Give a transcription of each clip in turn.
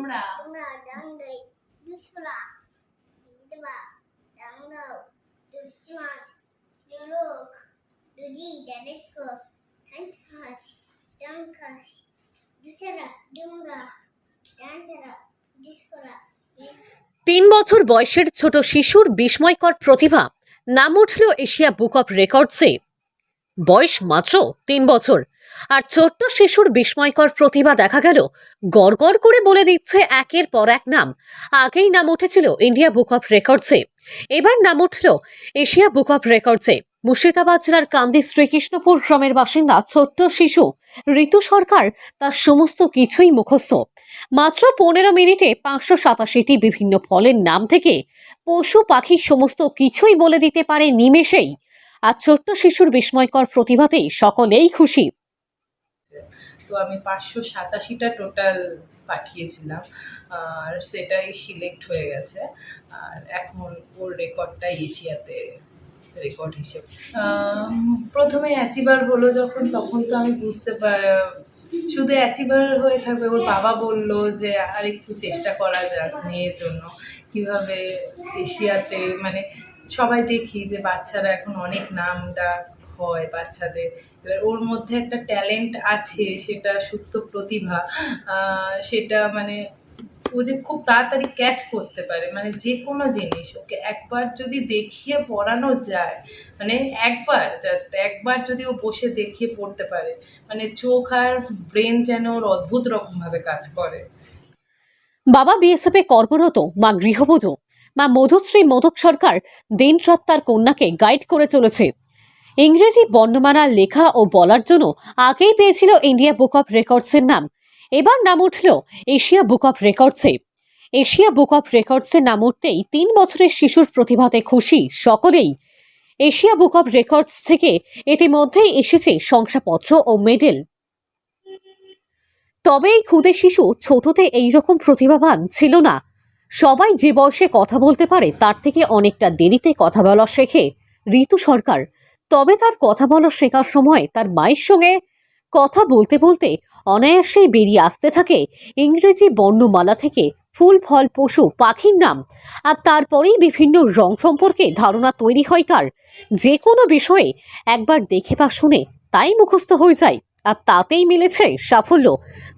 Dumra, Dangay, Dushpala, Dindaba, Dangao, Dushmat, Durok, Dudi, Dadeko, Handhash, Dankash, Dushara, Dumra, Dantara, Dushpala. ৩ বছর বয়সের ছোট শিশুর বিস্ময়কর প্রতিভা নাম উঠল এশিয়া বুক অব রেকর্ডসে। বয়স মাত্র ৩ বছর, আর ছোট্ট শিশুর বিস্ময়কর প্রতিভা দেখা গেল গড়গড় করে বলে দিচ্ছে একের পর এক নাম। আগেই নাম উঠেছিল ইন্ডিয়া বুক অব রেকর্ডসে, এবার নাম উঠল এশিয়া বুক অব রেকর্ডসে। মুর্শিদাবাদ জেলার কান্দি শ্রীকৃষ্ণপুর গ্রামের বাসিন্দা ছোট্ট শিশু ঋতু সরকার তার সমস্ত কিছুই মুখস্থ। মাত্র 15 মিনিটে 587টি বিভিন্ন ফলের নাম থেকে পশু পাখির সমস্ত কিছুই বলে দিতে পারে নিমেষেই। আর ছোট্ট শিশুর বিস্ময়কর প্রতিভাতেই সকলেই খুশি। তো আমি 587টা টোটাল পাঠিয়েছিলাম, আর সেটাই সিলেক্ট হয়ে গেছে। আর এখন ওর রেকর্ডটা এশিয়াতে রেকর্ড হিসেবে। প্রথমে অ্যাচিভার হলো যখন, তখন তো আমি বুঝতে শুধু অ্যাচিভার হয়ে থাকবে। ওর বাবা বলল যে আর একটু চেষ্টা করা যাক মেয়ের জন্য, কিভাবে এশিয়াতে, মানে সবাই দেখি যে বাচ্চারা এখন অনেক নাম ডাক হয় বাচ্চাদের। এবার ওর মধ্যে একটা ট্যালেন্ট আছে, সেটা সুপ্ত প্রতিভা, সেটা মানে ও যে খুব তাড়াতাড়ি ক্যাচ করতে পারে, মানে যে কোনো জিনিস ওকে একবার যদি দেখিয়ে পড়ানো যায়, মানে জাস্ট একবার যদি ও বসে দেখিয়ে পড়তে পারে, মানে চোখ আর ব্রেন যেন ওর অদ্ভুত রকমভাবে কাজ করে। বাবা বিএসএফ এ কর্মরত, মা গৃহবধূ, মা মধুশ্রী মোদক সরকার দিন রাত তার কন্যাকে গাইড করে চলেছে। ইংরেজি বর্ণমালা লেখা ও বলার জন্য আগেই পেয়েছিল ইন্ডিয়া বুক অব রেকর্ডসের নাম, এবার নাম উঠল এশিয়া বুক অব রেকর্ডসে। এশিয়া বুক অব রেকর্ডসের নাম উঠতেই 3 বছরের শিশুর প্রতিভাতে খুশি সকলেই। এশিয়া বুক অব রেকর্ডস থেকে ইতিমধ্যেই এসেছে শংসাপত্র ও মেডেল। তবে এই ক্ষুদে শিশু ছোটতে এইরকম প্রতিভাবান ছিল না। সবাই যে বয়সে কথা বলতে পারে তার থেকে অনেকটা দেরিতে কথা বলা শেখে ঋতু সরকার। তবে তার কথা বলা শেখার সময় তার মায়ের সঙ্গে কথা বলতে বলতে অনায়াসেই বেরিয়ে আসতে থাকে ইংরেজি বর্ণমালা থেকে ফুল ফল পশু পাখির নাম। আর তারপরেই বিভিন্ন রং সম্পর্কে ধারণা তৈরি হয় তার। যে কোনো বিষয়ে একবার দেখে বা শুনে তাই মুখস্থ হয়ে যায়, আর তাতেই মিলেছে সাফল্য।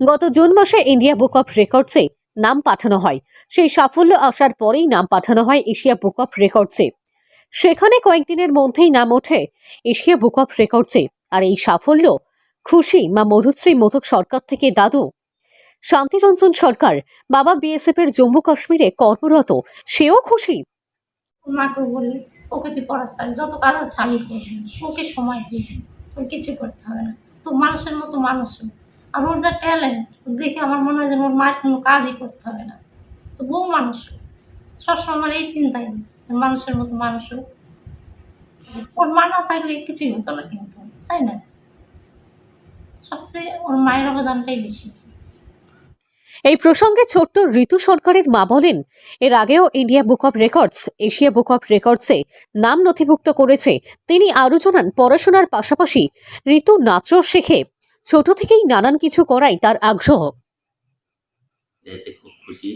গত জুন মাসে ইন্ডিয়া বুক অব রেকর্ডসে নাম পাঠানো হয়। সেই সাফল্য আসার পরেই নাম পাঠানো হয় এশিয়া বুক অব রেকর্ডসে। সেখানে কয়েকদিনের মধ্যেই নাম ওঠে এশিয়া বুক অব রেকর্ডসে। আর এই সাফল্য খুশি মা মধুশ্রী মোদক সরকার থেকে দাদু শান্তিরঞ্জন সরকার, বাবা বিএসএফ এর জম্মু কাশ্মীরে কর্মরত, সেও খুশি। মাকে বলি ওকে তুই পড়াতে যত কাজ আছে আমি করবি, ওকে সময় দিই, ওর কিছু করতে হবে না। তো মানুষের মতো মানুষও, আর ওর যা ট্যালেন্ট দেখে আমার মনে হয় যে ওর মায়ের কোনো কাজই করতে হবে না। তো বউ মানুষ, সবসময় আমার এই চিন্তাই মানুষের মতো মানুষও। ওর মা না থাকলে কিছুই হতো না কিন্তু, তাই না? সবচেয়ে ওর মায়ের অবদানটাই বেশি। এই প্রসঙ্গে ছোট্ট ঋতু সরকারের মা বলেন, এর আগেও India book of records Asia book of রেকর্ডসে নাম নথিভুক্ত করেছে। তিনি আরও জানান, পড়াশোনার পাশাপাশি ঋতু নাচও শেখে। ছোট থেকেই নানান কিছু করাই তার আগ্রহ। খুব খুশি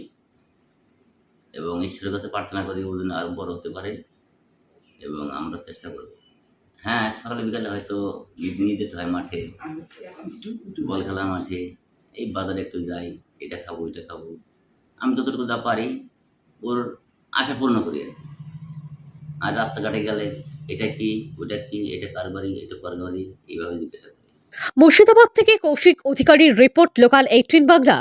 এবং ঈশ্বরের কাছে প্রার্থনা করি ও যেন আরো বড় হতে পারে, এবং আমরা চেষ্টা করব। হ্যাঁ, সকালে বিকালে হয়তো নিয়ে যেতে হয় মাঠে, বল খেলার মাঠে, এই বাজারে একটু যাই, এটা খাবো এটা খাবো, আমি যতটুকু যা পারি ওর আশা পূর্ণ করি। আর রাস্তাঘাটে গেলে এটা কি ওটা কি, এটা কার বাড়ি এটা কার বাড়ি, এইভাবে জিজ্ঞাসা করি। মুর্শিদাবাদ থেকে কৌশিক অধিকারীর রিপোর্ট, লোকাল 18 বাংলা।